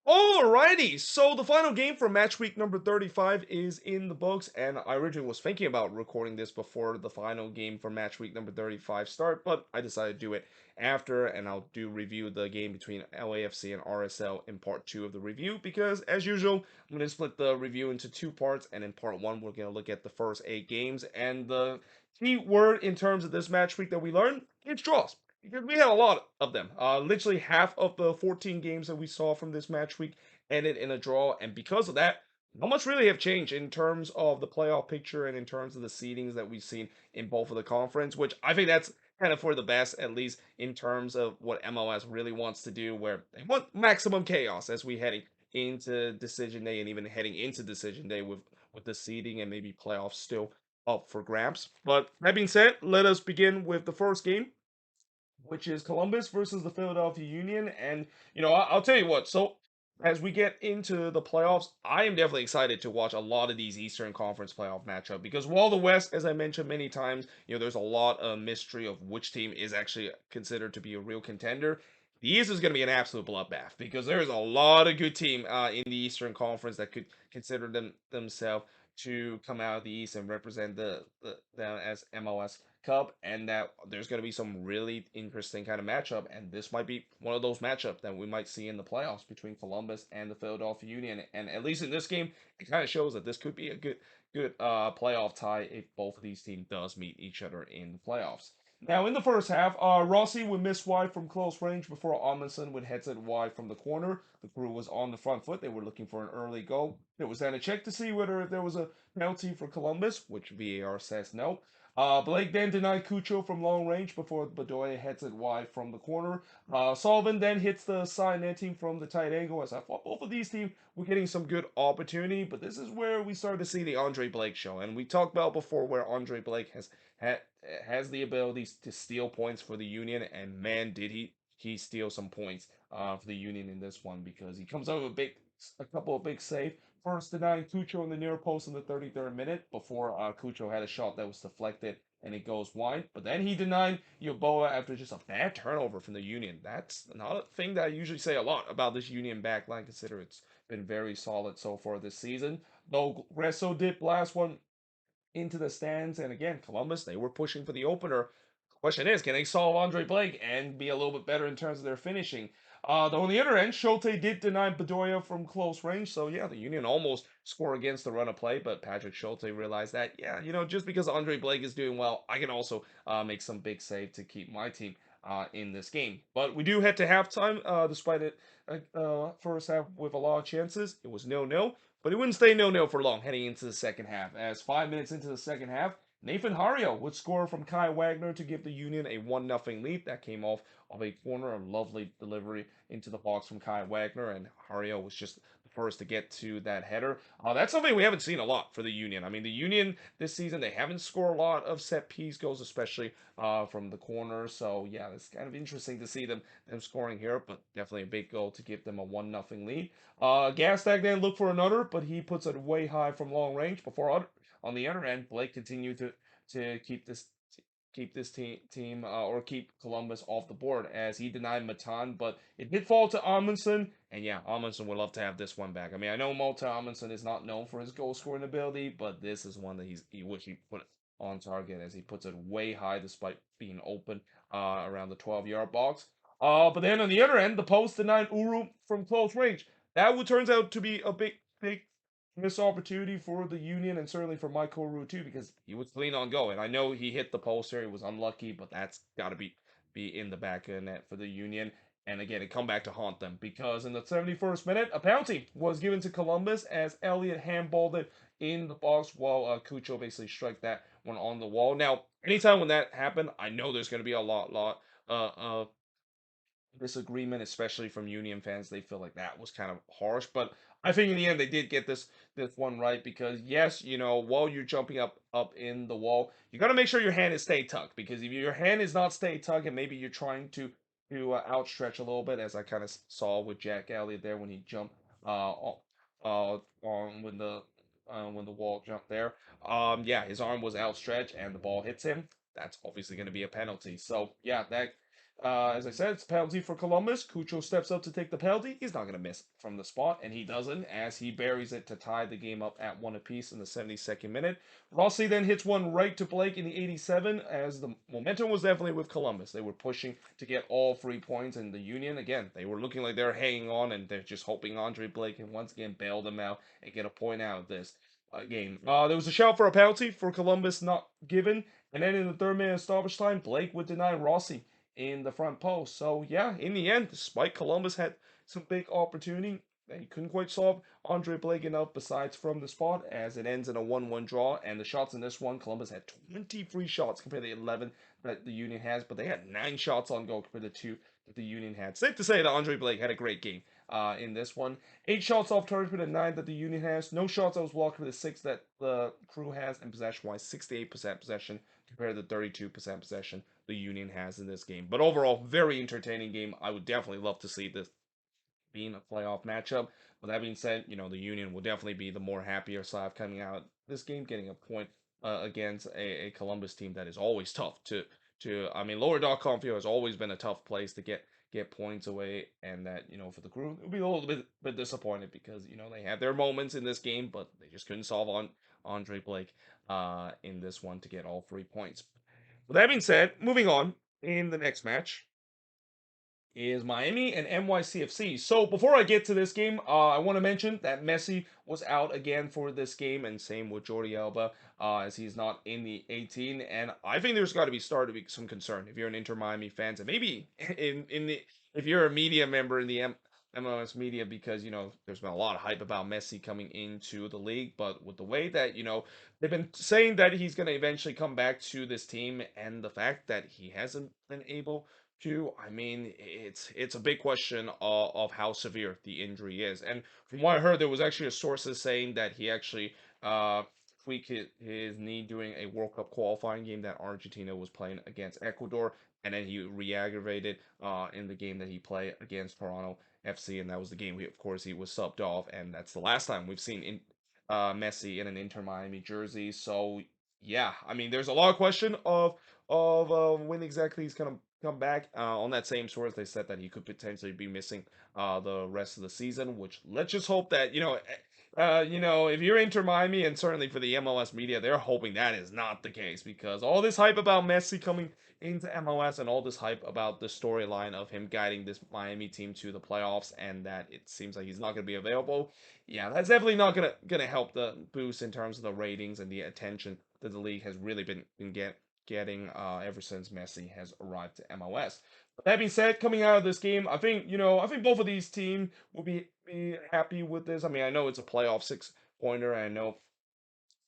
Alrighty, so the final game for match week number 35 is in the books, and I originally was thinking about recording this before the final game for match week number 35 start, but I decided to do it after, and I'll review the game between LAFC and RSL in part 2 of the review, because as usual, I'm going to split the review into two parts, and in part 1, we're going to look at the first 8 games, and the key word in terms of this match week that we learned, it's draws. Because we had a lot of them. Literally half of the 14 games that we saw from this match week ended in a draw, and because of that, not much really have changed in terms of the playoff picture and in terms of the seedings that we've seen in both of the conference, which I think that's kind of for the best, at least in terms of what MLS really wants to do, where they want maximum chaos as we heading into decision day and even heading into decision day with the seeding and maybe playoffs still up for grabs. But that being said, let us begin with the first game, which is Columbus versus the Philadelphia Union. And, I'll tell you what. So, as we get into the playoffs, I am definitely excited to watch a lot of these Eastern Conference playoff matchup because while the West, as I mentioned many times, there's a lot of mystery of which team is actually considered to be a real contender. The East is going to be an absolute bloodbath because there's a lot of good team in the Eastern Conference that could consider themselves to come out of the East and represent them as MLS Cup, and that there's going to be some really interesting kind of matchup, and this might be one of those matchups that we might see in the playoffs between Columbus and the Philadelphia Union. And at least in this game, it kind of shows that this could be a good playoff tie if both of these teams does meet each other in the playoffs. Now, in the first half, Rossi would miss wide from close range before Amundsen would heads it wide from the corner. The crew was on the front foot. They were looking for an early goal. There was then a check to see whether there was a penalty for Columbus, which VAR says no. Blake then denied Cucho from long range before Bedoya heads it wide from the corner. Sullivan then hits the side netting from the tight angle. As I thought both of these teams were getting some good opportunity, but this is where we started to see the Andre Blake show. And we talked about before where Andre Blake has the ability to steal points for the Union, and man, did he steal some points for the Union in this one because he comes out with a couple of big saves. First denying Cucho in the near post in the 33rd minute before Cucho had a shot that was deflected and it goes wide. But then he denied Yoboa after just a bad turnover from the Union. That's not a thing that I usually say a lot about this Union backline, consider it's been very solid so far this season. Though Gresso did blast one into the stands, and again, Columbus, they were pushing for the opener. Question is, can they solve Andre Blake and be a little bit better in terms of their finishing? Though on the other end, Schulte did deny Bedoya from close range, so yeah, the Union almost score against the run of play, but Patrick Schulte realized that, yeah, just because Andre Blake is doing well, I can also make some big save to keep my team in this game. But we do head to halftime, despite it first half with a lot of chances. It was 0-0. But it wouldn't stay 0-0 for long heading into the second half, as 5 minutes into the second half, Nathan Hario would score from Kai Wagner to give the Union a 1-0 lead. That came off of a corner, a lovely delivery into the box from Kai Wagner, and Hario was just the first to get to that header. That's something we haven't seen a lot for the Union. I mean, the Union this season, they haven't scored a lot of set piece goals, especially from the corner. So, yeah, it's kind of interesting to see them scoring here, but definitely a big goal to give them a 1-0 lead. Gastag then looked for another, but he puts it way high from long range. On the other end, Blake continued to keep this team or keep Columbus off the board as he denied Matan, but it did fall to Amundsen, and yeah, Amundsen would love to have this one back. I mean, I know Malta Amundsen is not known for his goal scoring ability, but this is one that he wish he put on target as he puts it way high despite being open around the 12-yard box. But then on the other end, the post denied Uru from close range. That would turns out to be a big missed opportunity for the Union and certainly for Michael Uru too, because he was clean on goal. And I know he hit the post here, he was unlucky, but that's gotta be in the back of the net for the Union. And again, it come back to haunt them because in the 71st minute, a penalty was given to Columbus as Elliott handballed it in the box while Cucho basically struck that one on the wall. Now, anytime when that happened, I know there's going to be a lot of disagreement, especially from Union fans. They feel like that was kind of harsh, but I think in the end they did get this one right because yes, while you're jumping up in the wall, you got to make sure your hand is stay tucked because if your hand is not stay tucked and maybe you're trying to outstretch a little bit, as I kind of saw with Jack Elliott there when he jumped on when the wall jumped there. Yeah, his arm was outstretched and the ball hits him. That's obviously going to be a penalty. So yeah, As I said, it's a penalty for Columbus. Cucho steps up to take the penalty. He's not going to miss from the spot, and he doesn't, as he buries it to tie the game up at one apiece in the 72nd minute. Rossi then hits one right to Blake in the 87th, as the momentum was definitely with Columbus. They were pushing to get all 3 points, and the Union, again, they were looking like they're hanging on, and they're just hoping Andre Blake can once again bail them out and get a point out of this game. There was a shout for a penalty for Columbus not given, and then in the third minute of stoppage time, Blake would deny Rossi in the front post. So yeah, in the end, despite Columbus had some big opportunity, they couldn't quite solve Andre Blake enough besides from the spot, as it ends in a 1-1 draw. And the shots in this one, Columbus had 23 shots compared to 11 that the Union has, but they had 9 shots on goal compared to 2 that the Union had. Safe to say that Andre Blake had a great game in this one. 8 shots off target for the 9 that the Union has. No shots that was blocked for the 6 that the Crew has. And possession-wise, 68% possession compared to 32% possession the Union has in this game. But overall, very entertaining game. I would definitely love to see this being a playoff matchup. With that being said, the Union will definitely be the more happier side coming out this game, getting a point against a Columbus team that is always tough to. I mean, Lower.com field has always been a tough place to get points away, and that for the Crew, it'll be a little bit disappointed because they had their moments in this game, but they just couldn't solve on Andre Blake in this one to get all 3 points. With that being said, moving on in the next match is Miami and NYCFC. So before I get to this game, I want to mention that Messi was out again for this game, and same with Jordi Alba, as he's not in the 18. And I think there's got to be started to be some concern if you're an Inter Miami fans, and maybe in the if you're a media member in the MLS media, because there's been a lot of hype about Messi coming into the league, but with the way that they've been saying that he's going to eventually come back to this team, and the fact that he hasn't been able to, I mean, it's a big question of how severe the injury is. And from what I heard, there was actually a sources saying that he actually tweaked his knee during a World Cup qualifying game that Argentina was playing against Ecuador, and then he re-aggravated in the game that he played against Toronto FC, and that was the game. Of course, he was subbed off, and that's the last time we've seen Messi in an Inter Miami jersey. So yeah, I mean, there's a lot of question of when exactly he's gonna come back. On that same source, they said that he could potentially be missing the rest of the season. Which let's just hope that if you're Inter Miami and certainly for the MLS media, they're hoping that is not the case because all this hype about Messi coming into MLS and all this hype about the storyline of him guiding this Miami team to the playoffs and that it seems like he's not going to be available. Yeah, that's definitely not gonna help the boost in terms of the ratings and the attention that the league has really been getting ever since Messi has arrived to MLS. But that being said, coming out of this game, I think both of these teams will be happy with this. I mean, I know it's a playoff 6 pointer, and I know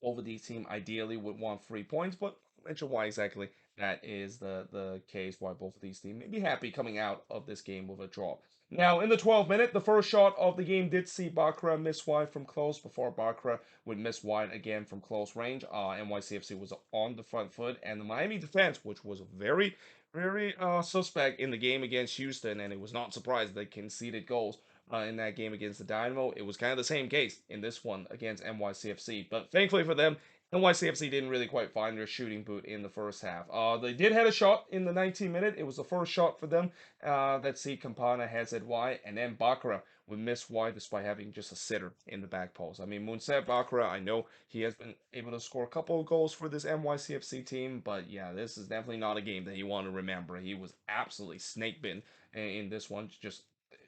both of these teams ideally would want 3 points, but I'll mention why exactly that is the case, why both of these teams may be happy coming out of this game with a draw. Now, in the 12th minute, the first shot of the game did see Bakra miss wide from close before Bakra would miss wide again from close range. NYCFC was on the front foot, and the Miami defense, which was very, very suspect in the game against Houston, and it was not surprised they conceded goals in that game against the Dynamo. It was kind of the same case in this one against NYCFC, but thankfully for them, NYCFC didn't really quite find their shooting boot in the first half. They did have a shot in the 19th minute. It was the first shot for them that see Campana heads it wide, and then Bakra would miss wide despite having just a sitter in the back post. I mean, Mounset Bakra, I know he has been able to score a couple of goals for this NYCFC team, but yeah, this is definitely not a game that you want to remember. He was absolutely snake bitten in this one, just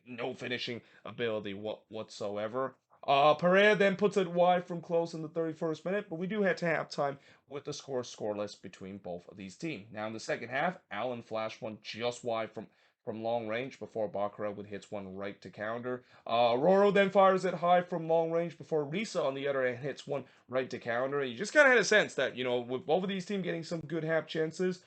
no finishing ability whatsoever. Pereira then puts it wide from close in the 31st minute, but we do head to halftime with the score scoreless between both of these teams. Now in the second half, Allen flashed one just wide from long range before Bakra would hits one right to counter. Roro then fires it high from long range before Risa on the other end hits one right to counter. You just kind of had a sense that, with both of these teams getting some good half chances,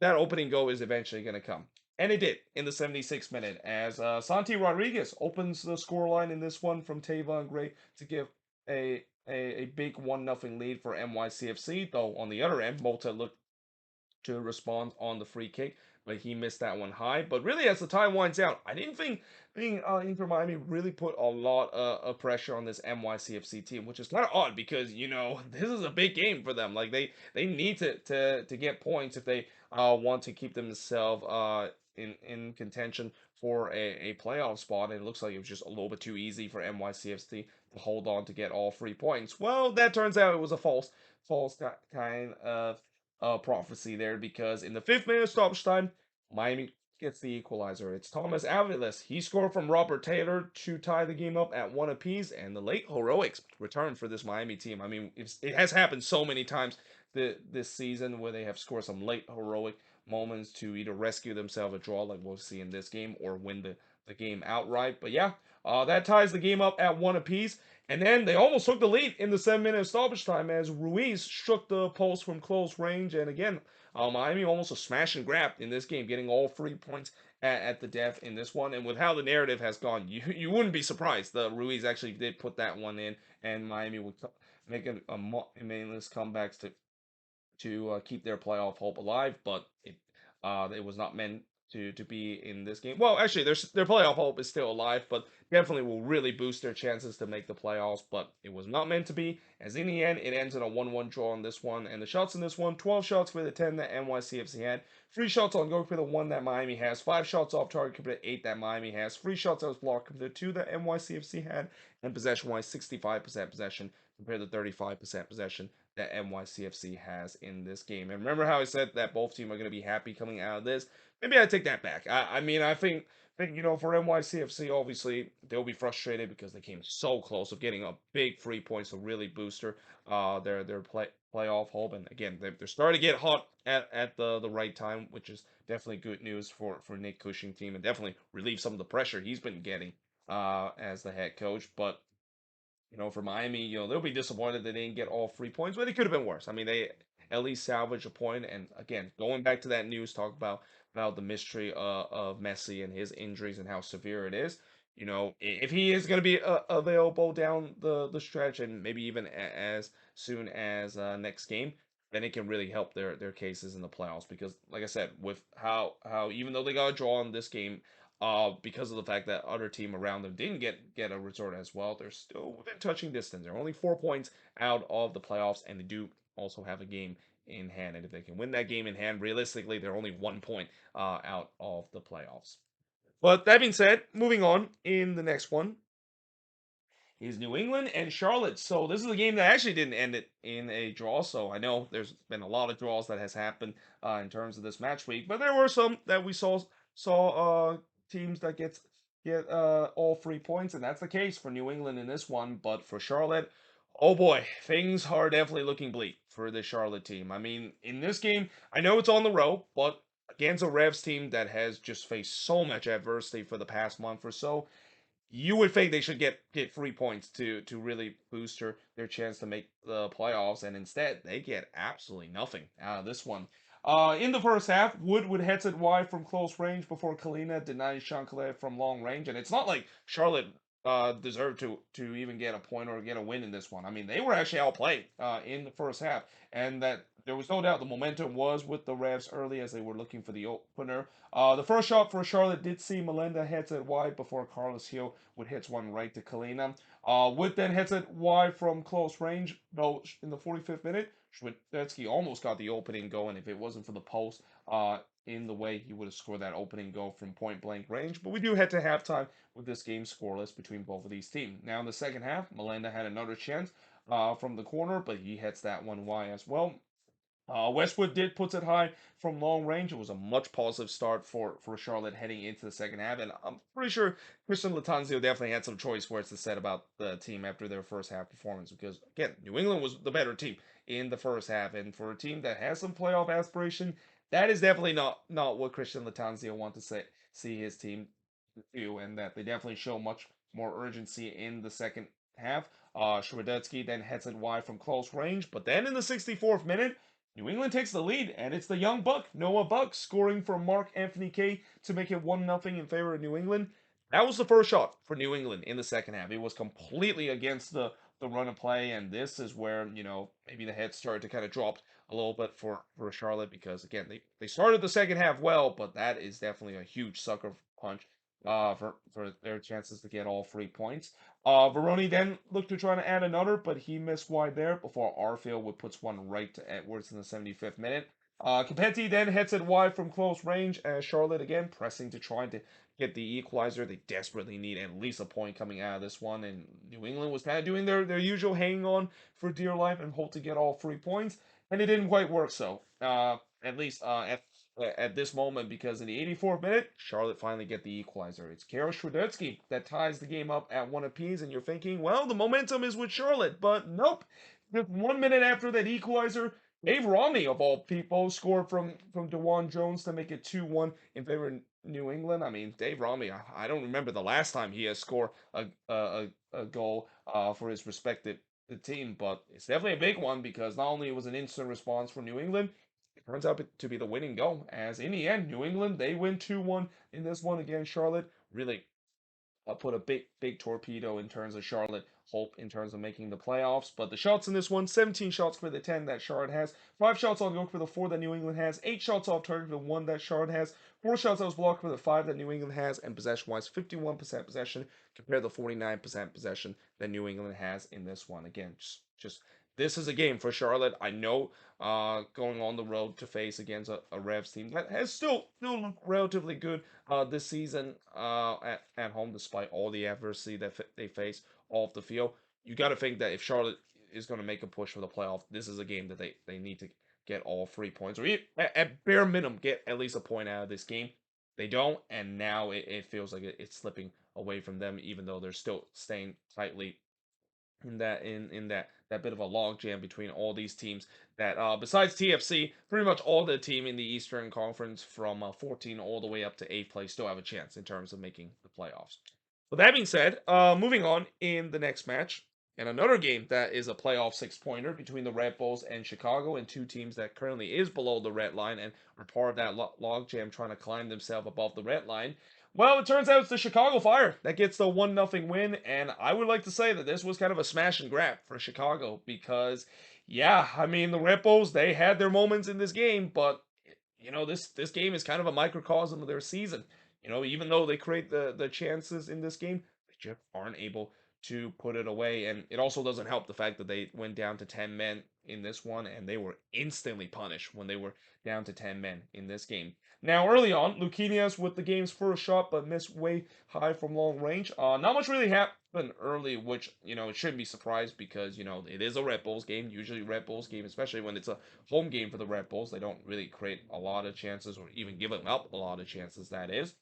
that opening goal is eventually going to come. And it did in the 76th minute as Santi Rodriguez opens the scoreline in this one from Tavon Gray to give a big 1-0 lead for NYCFC. Though on the other end, Mota looked to respond on the free kick, but he missed that one high. But really, as the time winds down, I didn't think Inter Miami really put a lot of pressure on this NYCFC team, which is kind of odd because this is a big game for them. Like they need to get points if they want to keep themselves in contention for a playoff spot, and it looks like it was just a little bit too easy for NYCFC to hold on to get all 3 points. Well, that turns out it was a false kind of prophecy there, because in the 5th minute stoppage time, Miami gets the equalizer. It's Thomas Aviles. He scored from Robert Taylor to tie the game up at one apiece, and the late heroics return for this Miami team. I mean, it has happened so many times this season where they have scored some late heroic moments to either rescue themselves a draw like we'll see in this game, or win the game outright. But yeah, that ties the game up at one apiece. And then they almost took the lead in the 7 minute stoppage time as Ruiz struck the post from close range. And again, Miami almost a smash and grab in this game, getting all 3 points at the death in this one. And with how the narrative has gone, you wouldn't be surprised. The Ruiz actually did put that one in, and Miami would make a meaningless comebacks to keep their playoff hope alive, but it was not meant to be in this game. Well, actually, their playoff hope is still alive, but definitely will really boost their chances to make the playoffs. But it was not meant to be, as in the end, it ends in a 1-1 draw in this one. And the shots in this one: 12 shots for the 10 that NYCFC had, 3 shots on goal for the 1 that Miami has, 5 shots off target compared to 8 that Miami has, 3 shots that was blocked compared to 2 that NYCFC had, and possession-wise, 65% possession compared to 35% possession that NYCFC has in this game. And remember how I said that both teams are going to be happy coming out of this? Maybe I take that back. I mean, I think for NYCFC, obviously they'll be frustrated because they came so close of getting a big 3 points to really booster their playoff hope. And again, they're starting to get hot at the right time, which is definitely good news for Nick Cushing team, and definitely relieve some of the pressure he's been getting as the head coach. But for Miami, they'll be disappointed they didn't get all 3 points, but it could have been worse. I mean, they at least salvaged a point. And again, going back to that news, talk about the mystery of Messi and his injuries and how severe it is. If he is going to be available down the stretch, and maybe even as soon as next game, then it can really help their cases in the playoffs. Because, like I said, with how even though they got a draw in this game, because of the fact that other team around them didn't get a resort as well, they're still within touching distance. They're only 4 points out of the playoffs, and they do also have a game in hand. And if they can win that game in hand, realistically, they're only 1 point out of the playoffs. But that being said, moving on in the next one is New England and Charlotte. So this is a game that actually didn't end it in a draw. So I know there's been a lot of draws that has happened in terms of this match week, but there were some that we saw teams that get all 3 points, and that's the case for New England in this one. But for Charlotte, oh boy, things are definitely looking bleak for the Charlotte team. I mean, in this game, I know it's on the road, but against a Revs team that has just faced so much adversity for the past month or so, you would think they should get 3 points to really boost their chance to make the playoffs, and instead they get absolutely nothing out of this one. In the first half, Wood heads it wide from close range before Kalina denies Shankle from long range, and it's not like Charlotte deserved to even get a point or get a win in this one. I mean, they were actually outplayed in the first half, and that there was no doubt the momentum was with the Revs early as they were looking for the opener. The first shot for Charlotte did see Melinda heads it wide before Carlos Hill would hits one right to Kalina. Wood then hits it wide from close range, though in the 45th minute, Schwedetsky almost got the opening goal, and if it wasn't for the post in the way, he would have scored that opening goal from point blank range. But we do head to halftime with this game scoreless between both of these teams. Now in the second half, Melinda had another chance from the corner, but he hits that one wide as well. Westwood did puts it high from long range. It was a much positive start for Charlotte heading into the second half, and I'm pretty sure Christian Latanzio definitely had some choice words to say about the team after their first half performance, because again, New England was the better team in the first half, and for a team that has some playoff aspiration, that is definitely not what Christian Latanzio wants to see his team do, and that they definitely show much more urgency in the second half. Schwadetsky then heads it wide from close range, but then in the 64th minute, New England takes the lead, and it's the young buck, Noah Buck, scoring for Mark Anthony Kay to make it 1-0 in favor of New England. That was the first shot for New England in the second half. It was completely against the run of play, and this is where, maybe the head started to kind of drop a little bit for Charlotte, because, again, they started the second half well, but that is definitely a huge sucker punch for their chances to get all 3 points. Veroni then looked to try to add another, but he missed wide there before Arfield would puts one right to Edwards in the 75th minute. Capetti then hits it wide from close range, as Charlotte again pressing to try to get the equalizer. They desperately need at least a point coming out of this one, and New England was kind of doing their usual hang on for dear life and hope to get all 3 points, and it didn't quite work so. At least at this moment, because in the 84th minute, Charlotte finally get the equalizer. It's Karol Swiderski that ties the game up at 1 apiece, and you're thinking, well, the momentum is with Charlotte, but nope. Just 1 minute after that equalizer, Dave Romney, of all people, scored from DeJuan Jones to make it 2-1 in favor of New England. I mean, Dave Romney, I don't remember the last time he has scored a goal for his respective team, but it's definitely a big one because not only it was an instant response for New England, it turns out to be the winning goal. As in the end, New England, they win 2-1 in this one against Charlotte. Really put a big torpedo in terms of Charlotte hope in terms of making the playoffs. But the shots in this one, 17 shots for the 10 that Charlotte has, 5 shots on goal for the 4 that New England has, 8 shots off target for the 1 that Charlotte has, 4 shots that was blocked for the 5 that New England has, and possession-wise, 51% possession compared to the 49% possession that New England has in this one. Again, just this is a game for Charlotte. I know going on the road to face against a Revs team that has still looked relatively good this season at home, despite all the adversity that they face off the field. You got to think that if Charlotte is going to make a push for the playoff, this is a game that they need to get all 3 points, or at bare minimum, get at least a point out of this game. They don't, and now it feels like it's slipping away from them, even though they're still staying tightly in that bit of a log jam between all these teams that besides TFC, pretty much all the team in the Eastern Conference from 14 all the way up to 8th place still have a chance in terms of making the playoffs. With that being said, moving on in the next match, and another game that is a playoff 6-pointer between the Red Bulls and Chicago, and two teams that currently is below the red line and are part of that log jam trying to climb themselves above the red line. Well, it turns out it's the Chicago Fire that gets the 1-0 win, and I would like to say that this was kind of a smash and grab for Chicago because, yeah, I mean, the Red Bulls, they had their moments in this game, but, this game is kind of a microcosm of their season. Even though they create the chances in this game, they just aren't able to put it away, and it also doesn't help the fact that they went down to 10 men in this one, and they were instantly punished when they were down to 10 men in this game. Now, early on, Luquinhas with the game's first shot, but missed way high from long range. Not much really happened early, which, it shouldn't be surprised because, it is a Red Bulls game. Usually Red Bulls game, especially when it's a home game for the Red Bulls, they don't really create a lot of chances or even give them up a lot of chances, that is.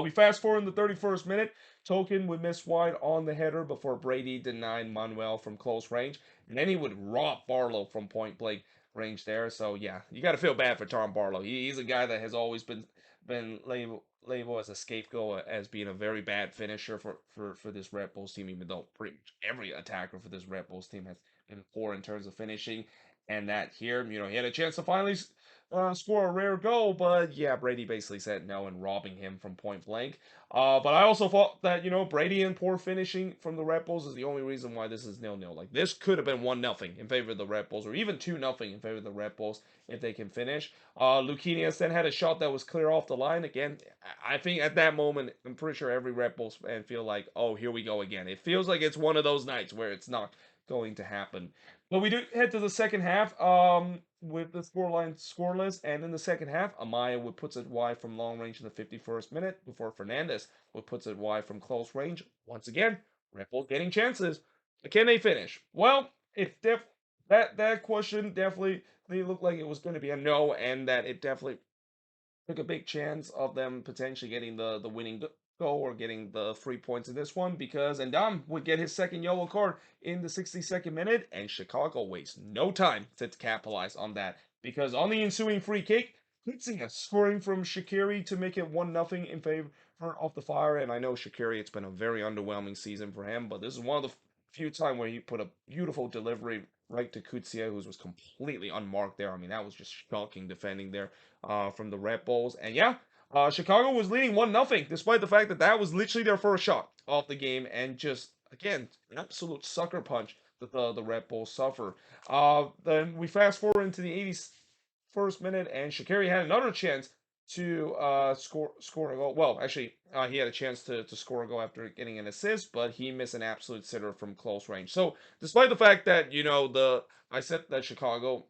We fast forward in the 31st minute. Token would miss wide on the header before Brady denied Manuel from close range. And then he would rob Barlow from point blank range there. So, yeah, you got to feel bad for Tom Barlow. He's a guy that has always been labeled as a scapegoat, as being a very bad finisher for this Red Bulls team, even though pretty much every attacker for this Red Bulls team has been poor in terms of finishing. And that here, he had a chance to finally score a rare goal, but yeah, Brady basically said no and robbing him from point blank. But I also thought that, Brady and poor finishing from the Red Bulls is the only reason why this is 0-0. Like, this could have been 1-0 in favor of the Red Bulls, or even 2-0 in favor of the Red Bulls if they can finish. Luquinhas then had a shot that was clear off the line. Again, I think at that moment, I'm pretty sure every Red Bulls fan feel like, oh, here we go again. It feels like it's one of those nights where it's not going to happen. But we do head to the second half with the scoreline scoreless, and in the second half, Amaya would puts it wide from long range in the 51st minute before Fernandez would puts it wide from close range. Once again, Red Bull getting chances. But can they finish? Well, that question definitely they looked like it was going to be a no, and that it definitely took a big chance of them potentially getting the winning goal or getting the 3 points in this one, because Ndam would get his second yellow card in the 62nd minute, and Chicago wastes no time to capitalize on that, because on the ensuing free kick, Kitsia scoring from Shaqiri to make it 1-0 in favor of the Fire. And I know Shaqiri, it's been a very underwhelming season for him, but this is one of the few times where he put a beautiful delivery right to Kutsia, who was completely unmarked there. I mean, that was just shocking defending there from the Red Bulls. And yeah, Chicago was leading 1-0, despite the fact that that was literally their first shot of the game, and just, again, an absolute sucker punch that the Red Bulls suffer. Then we fast forward into the 81st minute, and Shaqiri had another chance to score a goal. Well, actually, he had a chance to score a goal after getting an assist, but he missed an absolute sitter from close range. So, despite the fact that I said that Chicago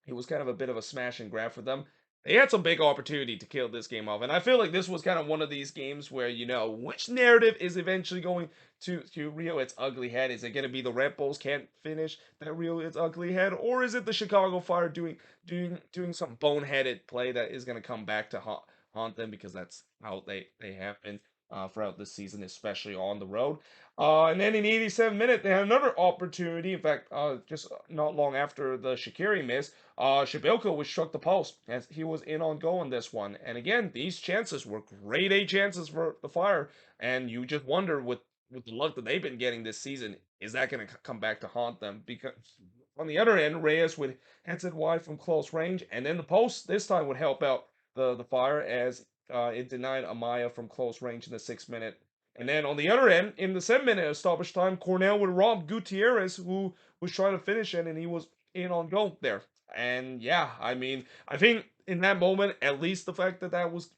It was kind of a bit of a smash and grab for them. They had some big opportunity to kill this game off, and I feel like this was kind of one of these games where which narrative is eventually going to reel its ugly head. Is it going to be the Red Bulls can't finish that reel its ugly head, or is it the Chicago Fire doing some boneheaded play that is going to come back to haunt them, because that's how they have been throughout this season, especially on the road. And then in the 87th minute, they had another opportunity. In fact, just not long after the Shaqiri miss, Shabilko was struck the post as he was in on goal in this one. And again, these chances were grade A chances for the Fire. And you just wonder, with the luck that they've been getting this season, is that going to come back to haunt them? Because on the other end, Reyes would heads it wide from close range, and then the post this time would help out the Fire, as it denied Amaya from close range in the 6th minute. And then on the other end, in the 7th minute of stoppage time, Cornell would rob Gutierrez, who was trying to finish it, and he was in on goal there. And yeah, I mean, I think in that moment, at least the fact that that was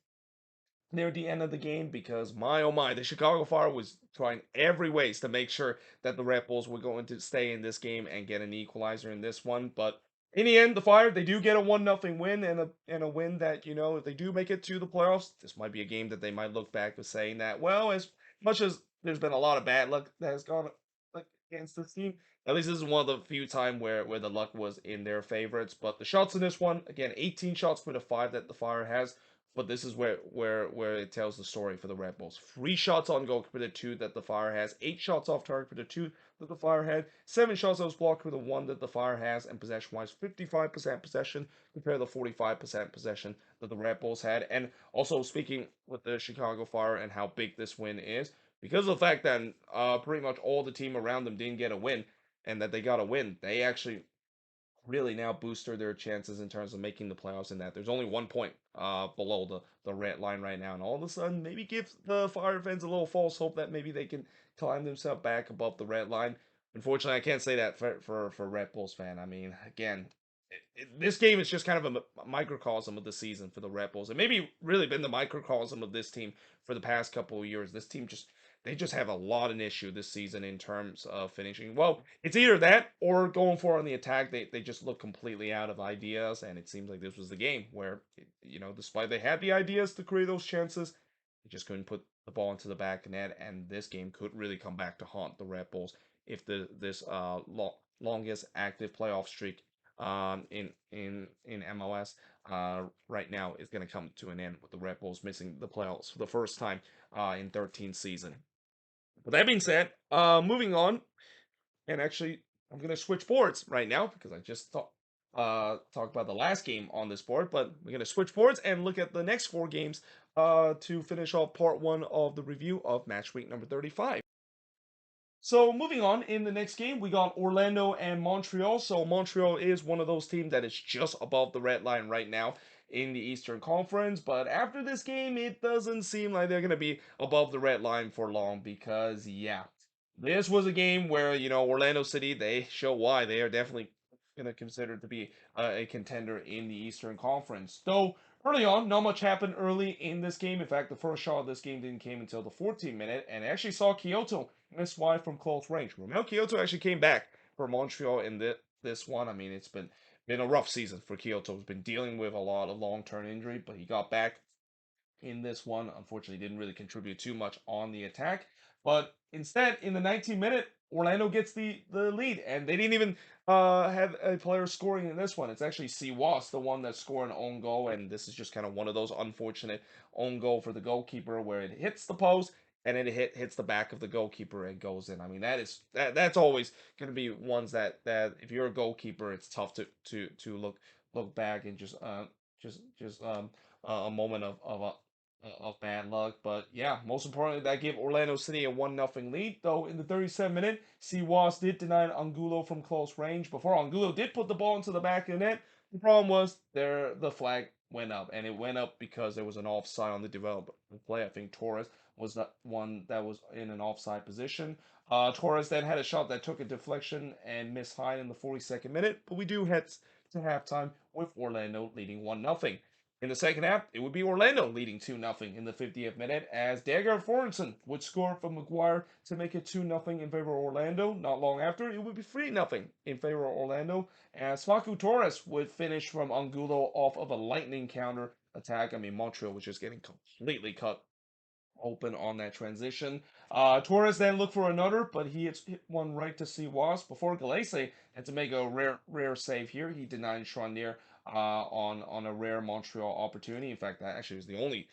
near the end of the game, because my oh my, the Chicago Fire was trying every ways to make sure that the Red Bulls were going to stay in this game and get an equalizer in this one. But in the end, the Fire, they do get a 1-0 win, and a win that, if they do make it to the playoffs, this might be a game that they might look back to saying that, well, as much as there's been a lot of bad luck that has gone like against this team, at least this is one of the few time where the luck was in their favorites. But the shots in this one, again, 18 shots for the 5 that the Fire has. But this is where it tells the story for the Red Bulls. 3 shots on goal compared to 2 that the Fire has. 8 shots off target for the 2 that the Fire had. 7 shots that was blocked for the 1 that the Fire has. And possession-wise, 55% possession compared to the 45% possession that the Red Bulls had. And also, speaking with the Chicago Fire and how big this win is, because of the fact that pretty much all the team around them didn't get a win, and that they got a win, they actually really now booster their chances in terms of making the playoffs, in that there's only 1 point below the red line right now, and all of a sudden maybe give the Fire fans a little false hope that maybe they can climb themselves back above the red line. Unfortunately, I can't say that for Red Bulls fan. I mean, again, this game is just kind of a microcosm of the season for the Red Bulls, and maybe really been the microcosm of this team for the past couple of years. This team just have a lot of issue this season in terms of finishing. Well, it's either that or going for on the attack. They just look completely out of ideas, and it seems like this was the game where, despite they had the ideas to create those chances, they just couldn't put the ball into the back of net, and this game could really come back to haunt the Red Bulls if this longest active playoff streak in MLS right now is going to come to an end, with the Red Bulls missing the playoffs for the first time in 13 season. With that being said, moving on, and actually, I'm gonna switch boards right now because I just talked about the last game on this board, but we're gonna switch boards and look at the next 4 games to finish off part 1 of the review of match week number 35. So moving on, in the next game, we got Orlando and Montreal. So Montreal is one of those teams that is just above the red line right now in the Eastern Conference. But after this game, it doesn't seem like they're going to be above the red line for long, because, yeah, this was a game where, Orlando City, they show why they are definitely going to consider to be a contender in the Eastern Conference. Though early on, not much happened early in this game. In fact, the first shot of this game didn't came until the 14th minute, and I actually saw Kyoto miss wide from close range. Romel Kyoto actually came back for Montreal in this one. I mean, it's been a rough season for Kyoto. He's been dealing with a lot of long-term injury, but he got back in this one. Unfortunately, didn't really contribute too much on the attack. But instead, in the 19th minute, Orlando gets the lead, and they didn't even have a player scoring in this one. It's actually Siwas, the one that scored an own goal, and this is just kind of one of those unfortunate own goal for the goalkeeper, where it hits the post and then it hits the back of the goalkeeper and goes in. I mean, that's always going to be ones that if you're a goalkeeper, it's tough to look back and just a moment of bad luck. But yeah, most importantly, that gave Orlando City a 1-0 lead. Though in the 37th minute, Siwas did deny Angulo from close range. Before Angulo did put the ball into the back of the net, the problem was the flag went up, and it went up because there was an offside on the development play. I think Torres was the one that was in an offside position. Torres then had a shot that took a deflection and missed high in the 42nd minute, but we do head to halftime with Orlando leading 1-0. In the second half, it would be Orlando leading 2-0 in the 50th minute as Dagger Fornson would score from McGuire to make it 2-0 in favor of Orlando. Not long after, it would be 3-0 in favor of Orlando as Facu Torres would finish from Angulo off of a lightning counter attack. I mean, Montreal was just getting completely cut open on that transition. Torres then looked for another, but he hit one right to see Wasp before Galese had to make a rare save here. He denied Charnier on a rare Montreal opportunity. In fact, that actually was the only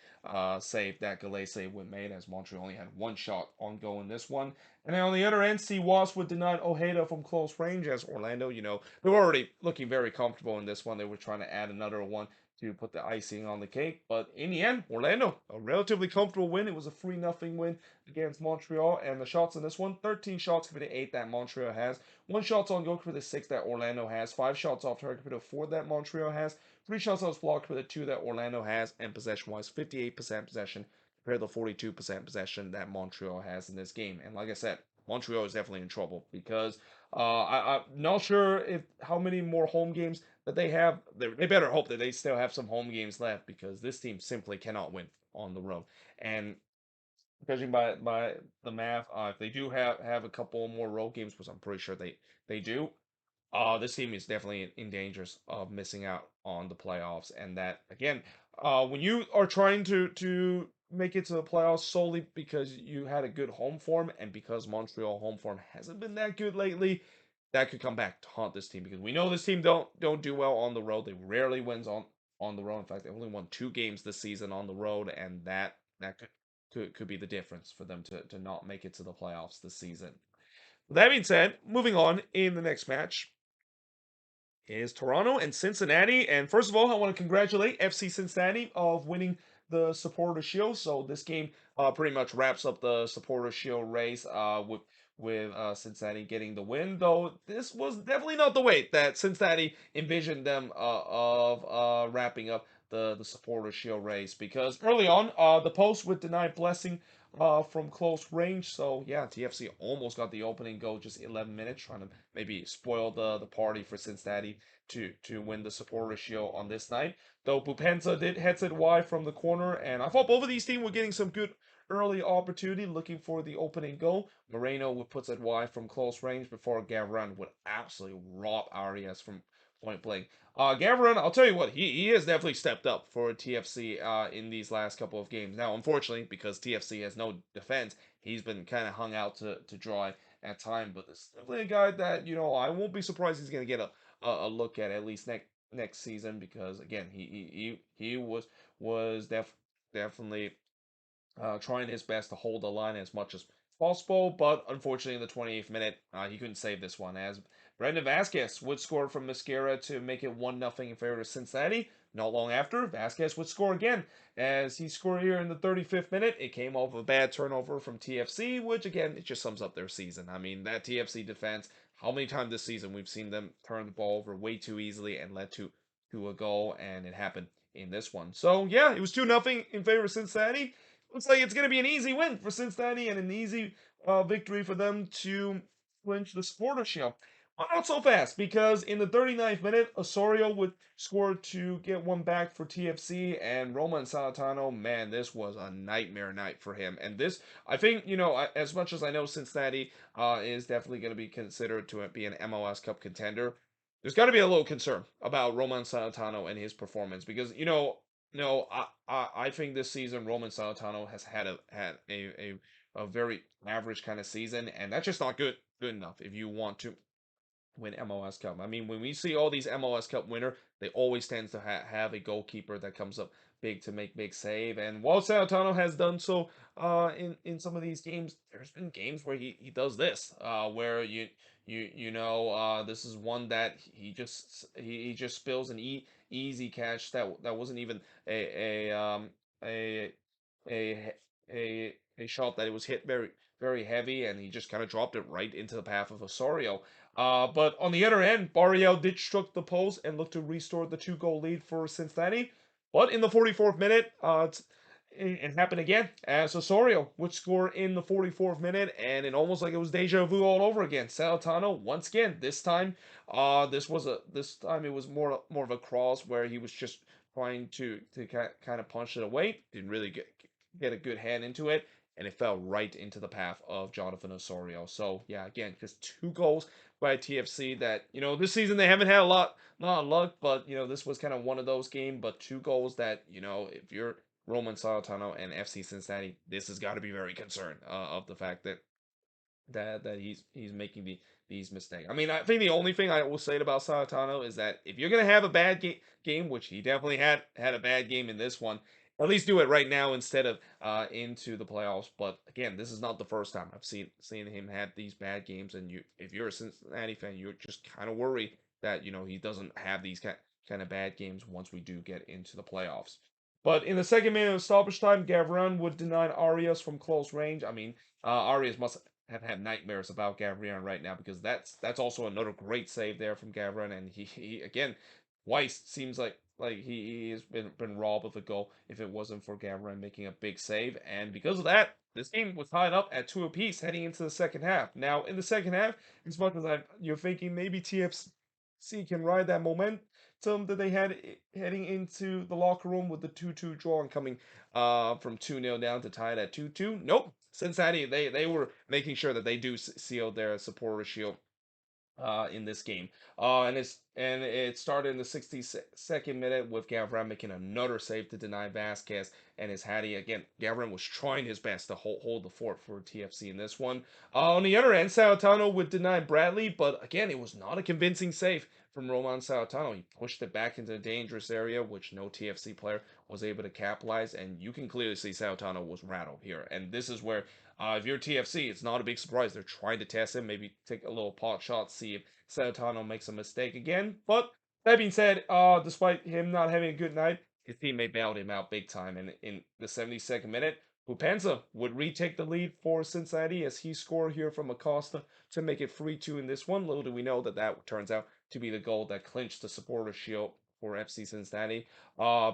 save that Galese would made, as Montreal only had one shot on goal in this one. And then on the other end, see Wasp would deny Ojeda from close range, as Orlando, they were already looking very comfortable in this one. They were trying to add another one to put the icing on the cake. But in the end, Orlando, a relatively comfortable win. It was a 3-0 win against Montreal. And the shots in this one, 13 shots for the 8 that Montreal has. 1 shot on goal for the 6 that Orlando has. 5 shots off target for the 4 that Montreal has. 3 shots on block for the 2 that Orlando has. And possession-wise, 58% possession compared to the 42% possession that Montreal has in this game. And like I said, Montreal is definitely in trouble because I'm not sure if how many more home games that they have. They better hope that they still have some home games left because this team simply cannot win on the road. And judging by the math, if they do have a couple more road games, which I'm pretty sure they do, this team is definitely in danger of missing out on the playoffs. And that again, when you are trying to make it to the playoffs solely because you had a good home form and because Montreal home form hasn't been that good lately, that could come back to haunt this team because we know this team don't do well on the road. They rarely wins on the road. In fact, they only won 2 games this season on the road, and that could be the difference for them to not make it to the playoffs this season. That being said, moving on in the next match is Toronto and Cincinnati. And first of all, I want to congratulate FC Cincinnati of winning the Supporter Shield. So this game pretty much wraps up the Supporter Shield race with Cincinnati getting the win. Though this was definitely not the way that Cincinnati envisioned them of wrapping up the Supporter Shield race because early on the post would deny Blessing from close range. So yeah, TFC almost got the opening goal just 11 minutes, trying to maybe spoil the party for Cincinnati to win the Supporter Shield on this night. Though Bupenza did heads it wide from the corner, and I thought both of these teams were getting some good early opportunity looking for the opening goal. Moreno would put it wide from close range before Gavran would absolutely rob Arias from point blank. Gavran, I'll tell you what, he has definitely stepped up for TFC in these last couple of games. Now, unfortunately, because TFC has no defense, he's been kind of hung out to dry at time. But this is definitely a guy that I won't be surprised he's gonna get a look at least next season because again he was definitely trying his best to hold the line as much as possible, but unfortunately in the 28th minute, he couldn't save this one as Brendan Vasquez would score from Mosquera to make it 1-0 in favor of Cincinnati. Not long after, Vasquez would score again as he scored here in the 35th minute. It came off a bad turnover from TFC, which again, it just sums up their season. I mean, that TFC defense, how many times this season we've seen them turn the ball over way too easily and led to a goal, and it happened in this one. So yeah, it was 2-0 in favor of Cincinnati. Looks like it's going to be an easy win for Cincinnati and an easy victory for them to clinch the Supporter Shield. Well, not so fast because in the 39th minute, Osorio would score to get one back for TFC, and Roman Salatano, man, this was a nightmare night for him. And this, I think, as much as I know Cincinnati is definitely going to be considered to be an MLS Cup contender, there's got to be a little concern about Roman Salatano and his performance because no, I think this season Roman Salatano has had a very average kind of season, and that's just not good enough if you want to win MLS Cup. I mean, when we see all these MLS Cup winner, they always tend to have a goalkeeper that comes up big to make big save. And while Sanatano has done so in some of these games, there's been games where he does this, where this is one that he just spills an easy catch that wasn't even a a a shot that it was hit very heavy, and he just kind of dropped it right into the path of Osorio. But on the other end, Barriel did struck the post and looked to restore the 2-goal lead for Cincinnati. But in the 44th minute, it happened again as Osorio would score in the 44th minute, and it almost like it was deja vu all over again. Salatano once again. This time it was more of a cross where he was just trying to kind of punch it away. Didn't really get a good hand into it, and it fell right into the path of Jonathan Osorio. So yeah, again, just 2 goals by TFC that, this season they haven't had lot of luck, but this was kind of one of those games. But 2 goals that, if you're Roman Salatano and FC Cincinnati, this has got to be very concerned of the fact that he's making these mistakes. I mean, I think the only thing I will say about Salatano is that if you're gonna have a bad game, which he definitely had a bad game in this one, at least do it right now instead of into the playoffs. But again, this is not the first time I've seen him have these bad games, and if you're a Cincinnati fan, you're just kind of worried that he doesn't have these kind of bad games once we do get into the playoffs. But in the second minute of stoppage time, Gavran would deny Arias from close range. I mean, Arias must have had nightmares about Gavrion right now, because that's also another great save there from Gavrion, and he again twice seems like he has been robbed of a goal if it wasn't for Gavrion making a big save, and because of that, this game was tied up at 2 apiece heading into the second half. Now in the second half, as much as you're thinking maybe TFC can ride that momentum that they had heading into the locker room with the 2-2 draw and coming from 2-0 down to tie it at 2-2. Nope. Cincinnati, they were making sure that they do seal their supporter shield in this game. And it started in the 62nd minute with Gavran making another save to deny Vasquez and his Hattie. Again, Gavran was trying his best to hold the fort for TFC in this one. On the other end, Salatano would deny Bradley, but again, it was not a convincing save from Roman Salatano. He pushed it back into a dangerous area, which no TFC player was able to capitalize, and you can clearly see Salatano was rattled here. And this is where if you're TFC, it's not a big surprise. They're trying to test him, maybe take a little pot shot, see if Salatano makes a mistake again. But that being said, despite him not having a good night, his teammate bailed him out big time. And in the 72nd minute, Bupensa would retake the lead for Cincinnati as he scored here from Acosta to make it 3-2 in this one. Little do we know that that turns out to be the goal that clinched the supporter shield for FC Cincinnati.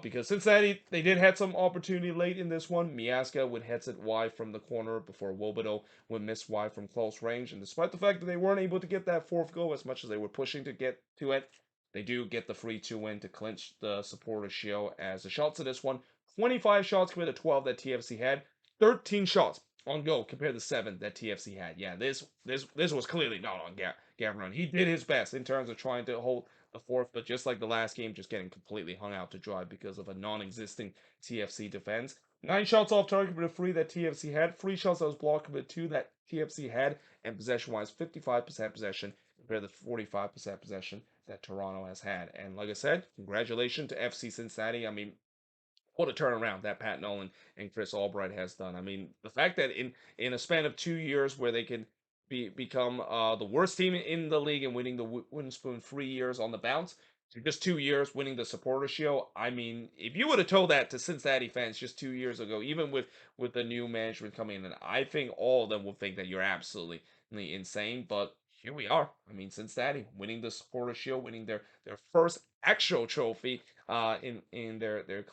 Because Cincinnati, they did have some opportunity late in this one. Miazga would heads it wide from the corner before Wobodo would miss wide from close range. And despite the fact that they weren't able to get that fourth goal as much as they were pushing to get to it, they do get the 3-2 win to clinch the supporter shield. As the shots of this one, 25 shots compared to 12 that TFC had, 13 shots on goal compared to 7 that TFC had. Yeah, this was clearly not on Gavron. He did his best in terms of trying to hold the fourth, but just like the last game, just getting completely hung out to dry because of a non-existing TFC defense. 9 shots off target with 3 that TFC had, 3 shots that was blocked with 2 that TFC had, and possession-wise, 55% possession compared to 45% possession that Toronto has had. And like I said, congratulations to FC Cincinnati. I mean, what a turnaround that Pat Nolan and Chris Albright has done. I mean, the fact that in a span of 2 years where they can become the worst team in the league and winning the wooden spoon 3 years on the bounce to just 2 years winning the supporter shield. I mean, if you would have told that to Cincinnati fans just 2 years ago, even with the new management coming in, I think all of them would think that you're absolutely insane. But here we are. I mean, Cincinnati winning the supporter shield, winning their first actual trophy in their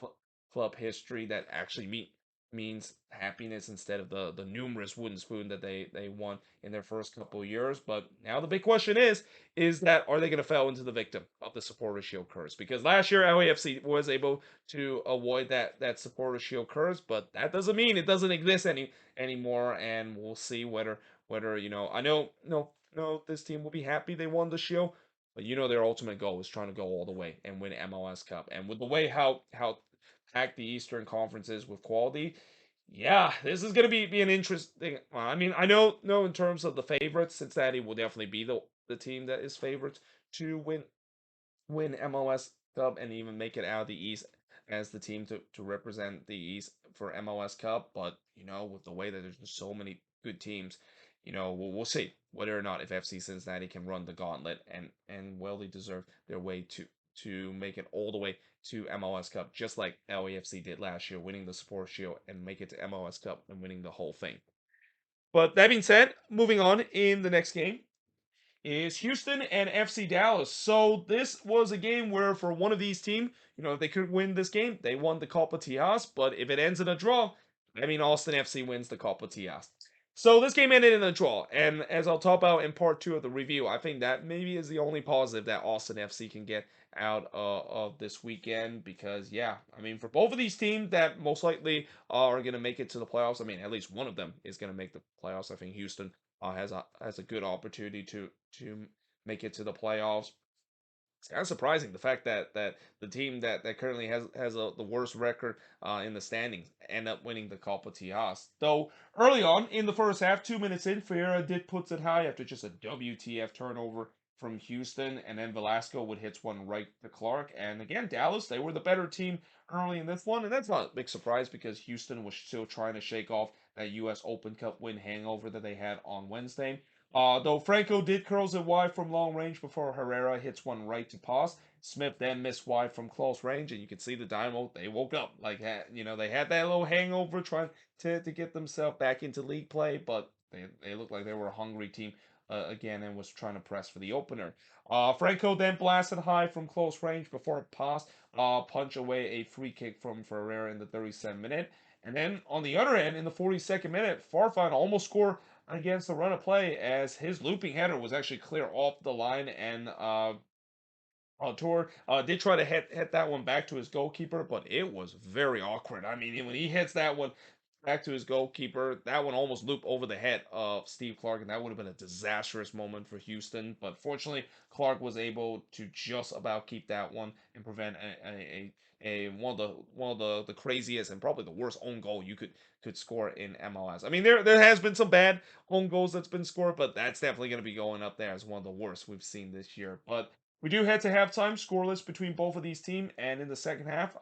club history that actually means happiness instead of the numerous wooden spoon that they won in their first couple of years. But now the big question is that are they going to fall into the victim of the supporter shield curse? Because last year LAFC was able to avoid that supporter shield curse, but that doesn't mean it doesn't exist anymore. And we'll see whether I know no this team will be happy they won the shield. But their ultimate goal is trying to go all the way and win MLS Cup. And with the way how pack the Eastern conferences with quality. Yeah, this is gonna be an interesting. I mean, I know in terms of the favorites, Cincinnati will definitely be the team that is favorites to win MLS Cup and even make it out of the East as the team to represent the East for MLS Cup. But with the way that there's just so many good teams, we'll see whether or not if FC Cincinnati can run the gauntlet and well they deserve their way to make it all the way to MLS Cup, just like LAFC did last year, winning the Support Shield and make it to MLS Cup and winning the whole thing. But that being said, moving on in the next game is Houston and FC Dallas. So this was a game where for one of these teams, if they could win this game, they won the Copa Tias. But if it ends in a draw, I mean Austin FC wins the Copa Tias. So this game ended in a draw, and as I'll talk about in part two of the review, I think that maybe is the only positive that Austin FC can get out of this weekend. Because yeah, I mean, for both of these teams that most likely are going to make it to the playoffs, I mean, at least one of them is going to make the playoffs. I think Houston has a good opportunity to make it to the playoffs. It's kind of surprising the fact that the team that currently has the worst record in the standings end up winning the Copa Tijas. Though early on in the first half, 2 minutes in, Ferreira did puts it high after just a WTF turnover from Houston, and then Velasco would hit one right to Clark. And again, Dallas, they were the better team early in this one, and that's not a big surprise because Houston was still trying to shake off that U.S. Open Cup win hangover that they had on Wednesday. Though Franco did curls it wide from long range before Herrera hits one right to pass. Smith then missed wide from close range, and you can see the Dynamo, they woke up. Like, they had that little hangover trying to get themselves back into league play, but they looked like they were a hungry team again and was trying to press for the opener. Franco then blasted high from close range before a pass, punch away a free kick from Ferreira in the 37th minute. And then on the other end, in the 42nd minute, Farfan almost scored against the run of play as his looping header was actually clear off the line, and Tour did try to hit that one back to his goalkeeper, but it was very awkward. I mean, when he hits that one back to his goalkeeper, that one almost looped over the head of Steve Clark, and that would have been a disastrous moment for Houston. But fortunately, Clark was able to just about keep that one and prevent a one of the craziest and probably the worst own goal you could score in MLS. I mean, there has been some bad own goals that's been scored, but that's definitely going to be going up there as one of the worst we've seen this year. But we do head to halftime, scoreless between both of these teams, and in the second half,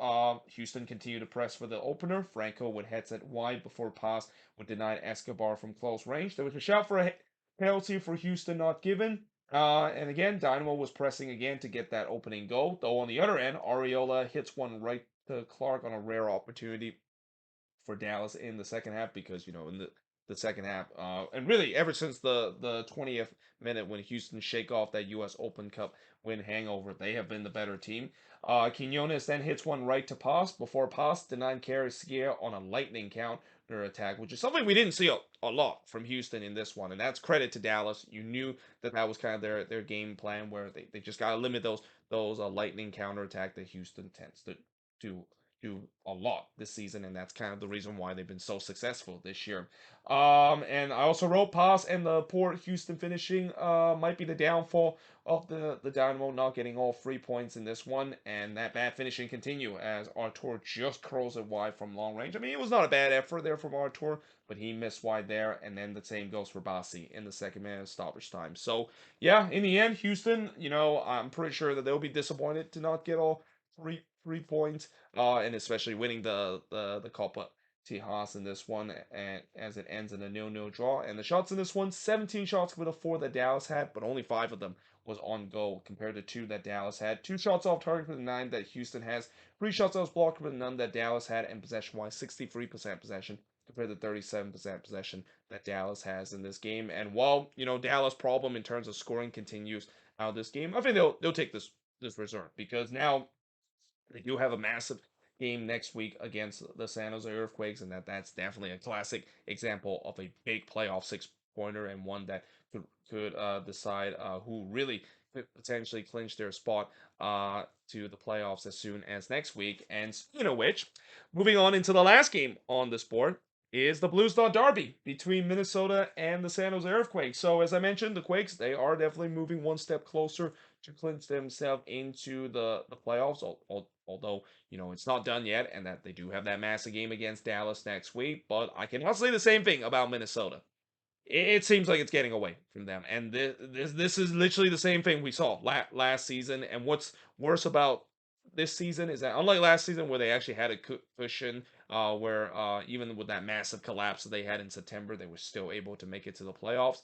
Houston continued to press for the opener. Franco would heads it wide before pass would deny Escobar from close range. There was a shout for a penalty for Houston not given. And again, Dynamo was pressing again to get that opening goal. Though on the other end, Ariola hits one right to Clark on a rare opportunity for Dallas in the second half because in the second half and really ever since the 20th minute when Houston shake off that U.S. Open Cup win hangover, they have been the better team. Quinones then hits one right to pass before pass denying Carrasquilla on a lightning counter attack, which is something we didn't see a lot from Houston in this one, and that's credit to Dallas. You knew that was kind of their game plan where they just got to limit those lightning counter attack that Houston tends to do a lot this season, and that's kind of the reason why they've been so successful this year. And I also wrote pass and the poor Houston finishing might be the downfall of the Dynamo not getting all 3 points in this one, and that bad finishing continue as Artur just curls it wide from long range. I mean, it was not a bad effort there from Artur, but he missed wide there, and then the same goes for Bassi in the second minute of stoppage time. So yeah, in the end, Houston, I'm pretty sure that they'll be disappointed to not get all three points, and especially winning the Copa Tejas in this one, and as it ends in a 0-0 draw. And the shots in this one, 17 shots with a 4 that Dallas had, but only 5 of them was on goal compared to 2 that Dallas had. 2 shots off target for the 9 that Houston has. 3 shots that was blocked with none that Dallas had, and possession-wise, 63% possession compared to 37% possession that Dallas has in this game. And while Dallas' problem in terms of scoring continues out of this game, I think they'll take this reserve because now they do have a massive game next week against the San Jose Earthquakes, and that's definitely a classic example of a big playoff 6 pointer and one that could decide who really could potentially clinch their spot to the playoffs as soon as next week. And speaking of which, moving on into the last game on this board is the Blues Dot Derby between Minnesota and the San Jose Earthquakes. So as I mentioned, the Quakes, they are definitely moving one step closer to clinch themselves into the playoffs. Although it's not done yet, and that they do have that massive game against Dallas next week. But I cannot say the same thing about Minnesota. It seems like it's getting away from them, and this is literally the same thing we saw last season. And what's worse about this season is that unlike last season where they actually had a cushion, where even with that massive collapse that they had in September, they were still able to make it to the playoffs.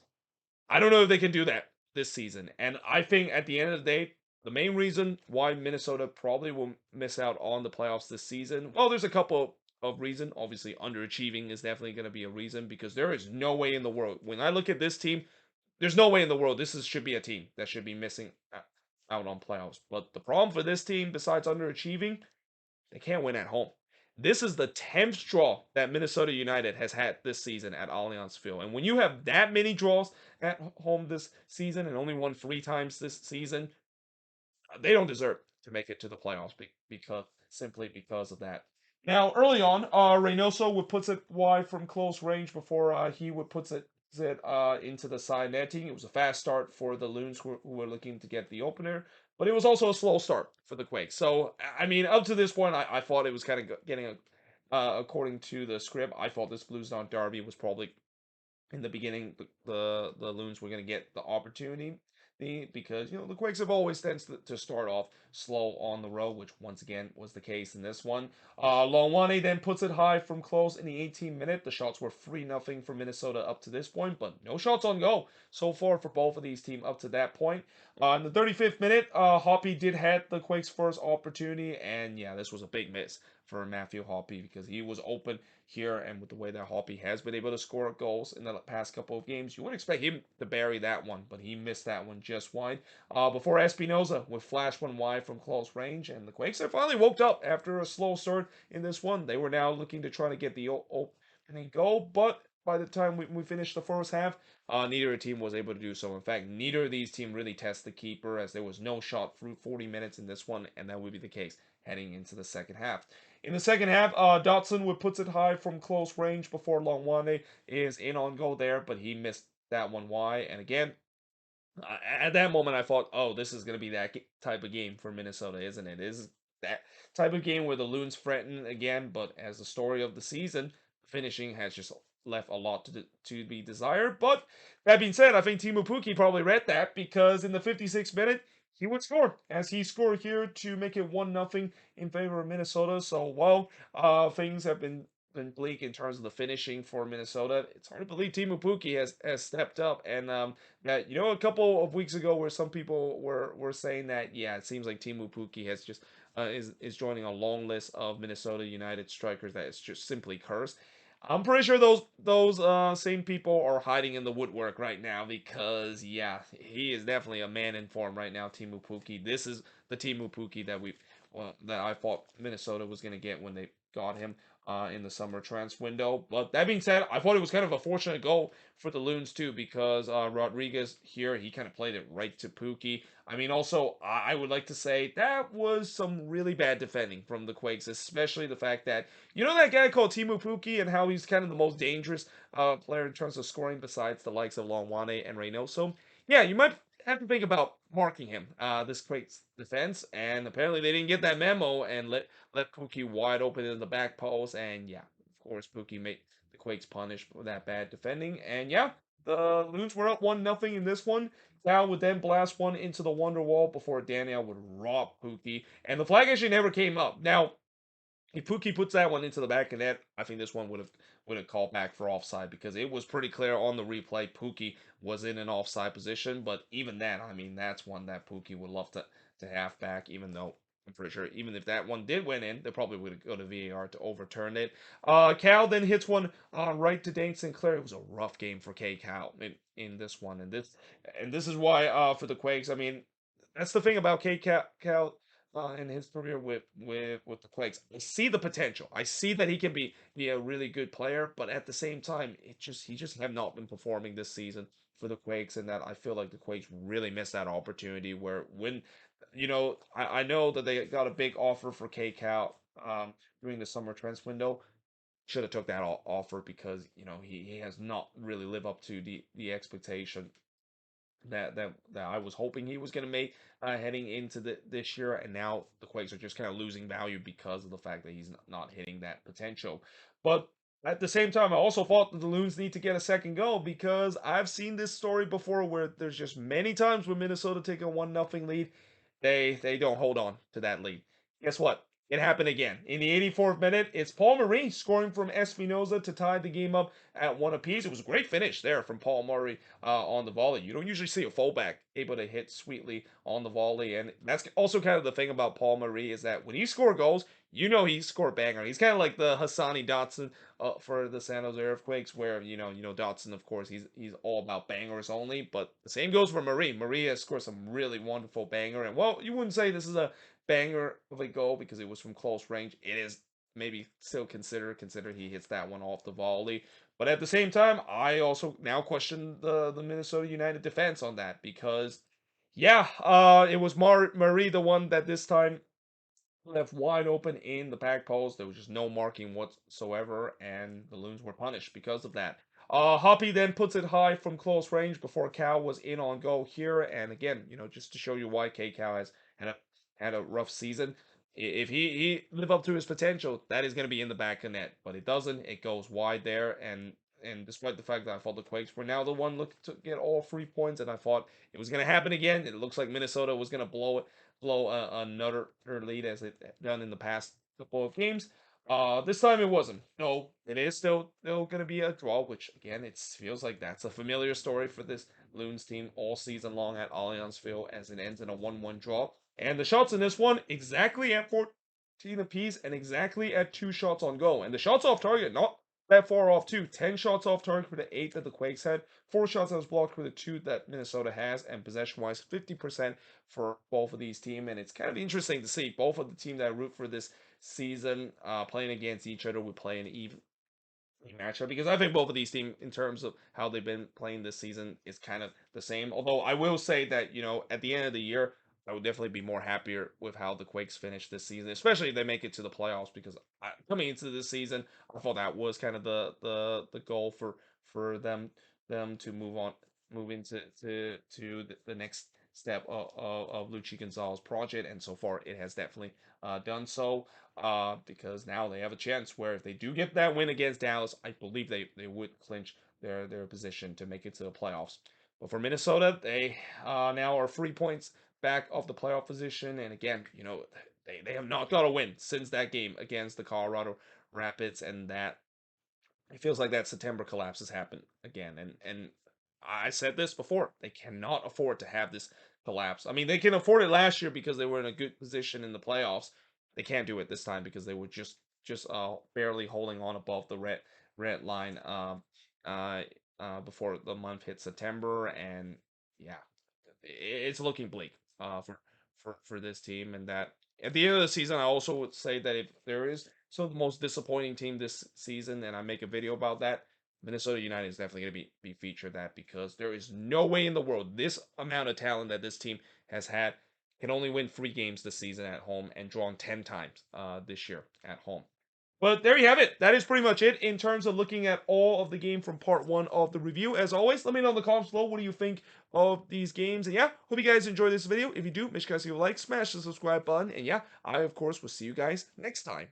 I don't know if they can do that this season. And I think at the end of the day, the main reason why Minnesota probably will miss out on the playoffs this season, well, there's a couple of reasons. Obviously, underachieving is definitely going to be a reason because there is no way in the world. When I look at this team, there's no way in the world should be a team that should be missing out on playoffs. But the problem for this team, besides underachieving, they can't win at home. This is the 10th draw that Minnesota United has had this season at Allianz Field. And when you have that many draws at home this season and only won 3 times this season, they don't deserve to make it to the playoffs because simply because of that. Now, early on, Reynoso would puts it wide from close range before he would puts it into the side netting. It was a fast start for the Loons who were looking to get the opener, but it was also a slow start for the Quakes. So, I mean, up to this point, I thought it was kind of getting according to the script. I thought this Blues Down Derby was probably in the beginning the Loons were going to get the opportunity because the Quakes have always tends to start off slow on the road, which once again was the case in this one. Longwane then puts it high from close in the 18th minute. The shots were 3-0 for Minnesota up to this point, but no shots on goal so far for both of these teams up to that point. In the 35th minute, Hoppy did have the Quakes' first opportunity, and yeah, this was a big miss for Matthew Hoppy because he was open here, and with the way that Hoppy has been able to score goals in the past couple of games, you would expect him to bury that one, but he missed that one just wide. Before Espinoza would flash one wide from close range, and the Quakes have finally woke up after a slow start in this one. They were now looking to try to get the opening goal, but by the time we finished the first half, neither team was able to do so. In fact, neither of these teams really tested the keeper as there was no shot through 40 minutes in this one, and that would be the case heading into the second half. In the second half, Dotson would puts it high from close range before Longwane is in on goal there, but he missed that one wide. And again, at that moment, I thought, oh, this is going to be that type of game for Minnesota, isn't it? Is that type of game where the Loons threaten again, but as the story of the season, finishing has just left a lot to be desired. But that being said, I think Teemu Pukki probably read that because in the 56th minute, he would score as he scored here to make it 1-0 in favor of Minnesota. So while things have been bleak in terms of the finishing for Minnesota, it's hard to believe Teemu Pukki has stepped up and that a couple of weeks ago where some people were saying that yeah, it seems like Teemu Pukki has just is joining a long list of Minnesota United strikers that is just simply cursed. I'm pretty sure those same people are hiding in the woodwork right now because yeah, he is definitely a man in form right now. Teemu Pukki. This is the Teemu Pukki that I thought Minnesota was going to get when they got him in the summer transfer window. But that being said, I thought it was kind of a fortunate goal for the Loons too because Rodriguez here he kind of played it right to Pukki. I mean, also I would like to say that was some really bad defending from the Quakes, especially the fact that that guy called Teemu Pukki and how he's kind of the most dangerous player in terms of scoring besides the likes of Longwane and Reynoso. Yeah, you might have to think about marking him. This Quakes defense, and apparently they didn't get that memo and let Pookie wide open in the back post, and yeah, of course Pookie made the Quakes punish for that bad defending, and yeah, the Loons were up 1-0 in this one. Cal would then blast one into the wonder wall before Daniel would rob Pookie, and the flag actually never came up. Now, if Pookie puts that one into the back of net, I think this one would have called back for offside because it was pretty clear on the replay Pookie was in an offside position. But even that, I mean, that's one that Pookie would love to have back. Even though I'm pretty sure even if that one did went in, they probably would go to VAR to overturn it. Cal then hits one right to Dane Sinclair. It was a rough game for K Cal in this one, and this is why for the Quakes. I mean, that's the thing about Cal in his career with the Quakes. I see the potential. I see that he can be a really good player, but at the same time, he just have not been performing this season for the Quakes, and that I feel like the Quakes really missed that opportunity where when I know that they got a big offer for K Cal during the summer transfer window. Should have took that offer because he has not really lived up to the expectation that I was hoping he was going to make heading into this year, and now the Quakes are just kind of losing value because of the fact that he's not hitting that potential. But at the same time, I also thought that the Loons need to get a second goal because I've seen this story before where there's just many times when Minnesota take a 1-0 lead, they don't hold on to that lead. Guess what? It happened again. In the 84th minute, it's Paul Marie scoring from Espinoza to tie the game up at one apiece. It was a great finish there from Paul Murray on the volley. You don't usually see a fullback able to hit sweetly on the volley, and that's also kind of the thing about Paul Marie is that when he scores goals, he scored banger. He's kind of like the Hassani Dotson for the San Jose Earthquakes, where Dotson, of course, he's all about bangers only. But the same goes for Marie. Marie has scored some really wonderful banger, and well, you wouldn't say this is a banger of a goal because it was from close range. It is maybe still consider he hits that one off the volley. But at the same time, I also now question the Minnesota United defense on that because yeah, it was Marie the one that this time left wide open in the back post. There was just no marking whatsoever, and the Loons were punished because of that. Hoppy then puts it high from close range before Cal was in on goal here. And again, just to show you why K Cal has had a rough season. If he live up to his potential, that is going to be in the back of net. But it doesn't. It goes wide there, and despite the fact that I thought the Quakes were now the one looking to get all 3 points, and I thought it was going to happen again. It looks like Minnesota was going to blow another lead as they've done in the past couple of games. This time it wasn't. No, it is still going to be a draw, which again it feels like that's a familiar story for this Loons team all season long at Allianz Field as it ends in a 1-1 draw. And the shots in this one exactly at 14 apiece and exactly at 2 shots on goal. And the shots off target not that far off too. 10 shots off target for the 8 that the Quakes had. 4 shots that was blocked for the 2 that Minnesota has. And possession-wise, 50% for both of these teams. And it's kind of interesting to see both of the teams that I root for this season playing against each other. We play an even matchup because I think both of these teams, in terms of how they've been playing this season, is kind of the same. Although I will say that at the end of the year, I would definitely be more happier with how the Quakes finish this season, especially if they make it to the playoffs. Because coming into this season, I thought that was kind of the goal for them to move into the next step of Luchi Gonzalez's project, and so far it has definitely done so because now they have a chance where if they do get that win against Dallas, I believe they would clinch their position to make it to the playoffs. But for Minnesota, they now are 3 points back of the playoff position, and again, they have not got a win since that game against the Colorado Rapids, and that it feels like that September collapse has happened again. And I said this before, they cannot afford to have this collapse. I mean, they can afford it last year because they were in a good position in the playoffs. They can't do it this time because they were just barely holding on above the red line uh, before the month hit September, and yeah, it's looking bleak for this team. And that at the end of the season, I also would say that if there is so the most disappointing team this season, and I make a video about that, Minnesota United is definitely going to be featured that because there is no way in the world this amount of talent that this team has had can only win 3 games this season at home and drawn 10 times this year at home. But there you have it. That is pretty much it in terms of looking at all of the game from part 1 of the review. As always, let me know in the comments below what do you think of these games. And yeah, hope you guys enjoyed this video. If you do, make sure you guys leave a like, smash the subscribe button. And yeah, I, of course, will see you guys next time.